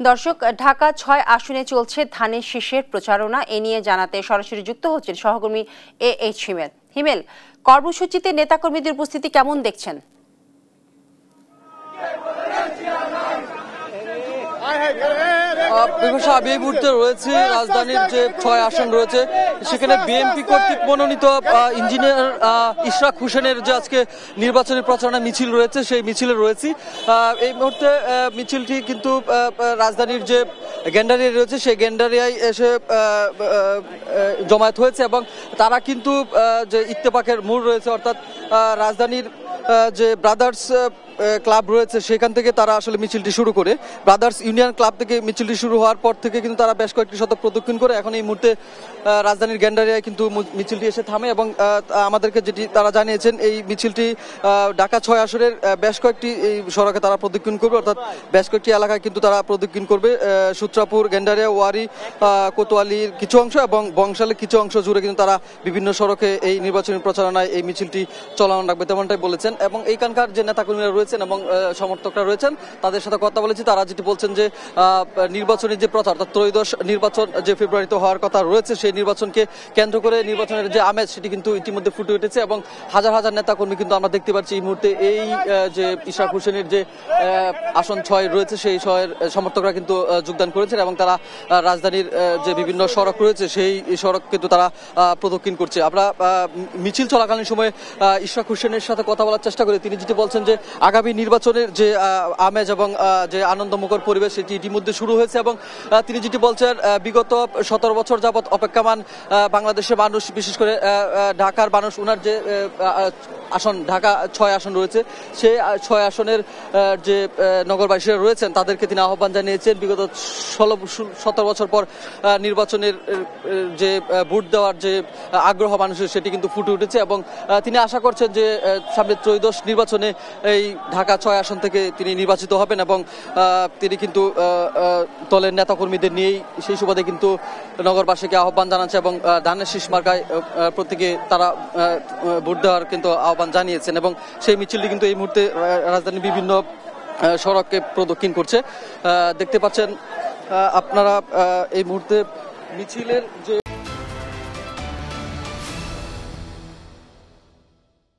দর্শক, ঢাকা ৬ আসনে চলছে ধানের শীষের প্রচারণা। এ নিয়ে জানাতে সরাসরি যুক্ত হচ্ছেন সহকর্মী AH হিমেল। হিমেল, কর্মসূচিতে নেতাকর্মীদের উপস্থিতি কেমন দেখছেন? আমি এই মুহূর্তে রয়েছে রাজধানীর যে ৬ আসন রয়েছে সেখানে বিএনপি কর্তৃক মনোনীত ইঞ্জিনিয়ার ইশরাক হোসেনের যে আজকে নির্বাচনী প্রচারণা মিছিল রয়েছে সেই মিছিলে রয়েছি। এই মুহূর্তে মিছিলটি কিন্তু রাজধানীর যে গ্যান্ডারিয়া রয়েছে সেই গ্যান্ডারিয়ায় এসে জমায়েত হয়েছে এবং তারা কিন্তু যে ইত্তেফাকের মূল রয়েছে অর্থাৎ রাজধানীর যে ব্রাদার্স ক্লাব রয়েছে সেখান থেকে তারা আসলে মিছিলটি শুরু করে ব্রাদার্স ইউনিয়ন ক্লাব থেকে মিছিলটি শুরু হওয়ার পর থেকে কিন্তু তারা বেশ কয়েকটি শতক প্রদক্ষিণ করে এখন এই মুহূর্তে রাজধানীর গ্যান্ডারিয়ায় কিন্তু মিছিলটি এসে থামে এবং আমাদেরকে যেটি তারা জানিয়েছেন এই মিছিলটি ঢাকা ৬ আসনের বেশ কয়েকটি এই সড়কে তারা প্রদক্ষিণ করবে অর্থাৎ বেশ কয়েকটি এলাকায় কিন্তু তারা প্রদক্ষিণ করবে। সূত্রাপুর, গ্যান্ডারিয়া, ওয়ারি, কোতোয়ালির কিছু অংশ এবং বংশালের কিছু অংশ জুড়ে কিন্তু তারা বিভিন্ন সড়কে এই নির্বাচনী প্রচারণায় এই মিছিলটি চলমান রাখবে তেমনটাই বলেছেন এবং এইখানকার যে নেতাকর্মীরা রয়েছেন এবং সমর্থকরা রয়েছেন তাদের সাথে কথা বলেছি। তারা যেটি বলছেন যে নির্বাচনী যে প্রচার অর্থাৎ ত্রয়োদশ নির্বাচন যে ফেব্রুয়ারিতে হওয়ার কথা রয়েছে সেই নির্বাচনকে কেন্দ্র করে নির্বাচনের যে আমেজ সেটি কিন্তু ইতিমধ্যে ফুটে উঠেছে এবং হাজার হাজার নেতাকর্মী কিন্তু আমরা দেখতে পাচ্ছি এই মুহূর্তে এই যে ইশরাক হোসেনের যে আসন ৬ রয়েছে সেই ৬-এর সমর্থকরা কিন্তু যোগদান করেছেন এবং তারা রাজধানীর যে বিভিন্ন সড়ক রয়েছে সেই সড়ক কিন্তু তারা প্রদক্ষিণ করছে। আমরা মিছিল চলাকালীন সময়ে ইশরাক হোসেনের সাথে কথা বলার চেষ্টা করি। তিনি যেটি বলছেন যে আগামী নির্বাচনের যে আমেজ এবং যে আনন্দমুখর পরিবেশ সেটি ইতিমধ্যে শুরু হয়েছে এবং তিনি যেটি বলছেন বিগত ১৭ বছর যাবৎ অপেক্ষমান বাংলাদেশের মানুষ বিশেষ করে ঢাকার মানুষ ওনার যে আসন ঢাকা ৬ আসন রয়েছে সেই ৬ আসনের যে নগরবাসীরা রয়েছেন তাদেরকে তিনি আহ্বান জানিয়েছেন বিগত ১৭ বছর পর নির্বাচনের যে ভোট দেওয়ার যে আগ্রহ মানুষের সেটি কিন্তু ফুটে উঠেছে এবং তিনি আশা করছেন যে সামনে ত্রয়োদশ নির্বাচনে এই ঢাকা ৬ আসন থেকে তিনি নির্বাচিত হবেন এবং তিনি কিন্তু দলের নেতাকর্মীদের নিয়েই সেই সুবাদে কিন্তু নগরবাসীকে আহ্বান জানাচ্ছে এবং ধানের শীষ মার্কায় প্রত্যেকে তারা ভোট দেওয়ার কিন্তু আহ্বান জানিয়েছেন এবং সেই মিছিলটি কিন্তু এই মুহূর্তে রাজধানীর বিভিন্ন সড়কে প্রদক্ষিণ করছে। দেখতে পাচ্ছেন আপনারা এই মুহূর্তে মিছিলের যে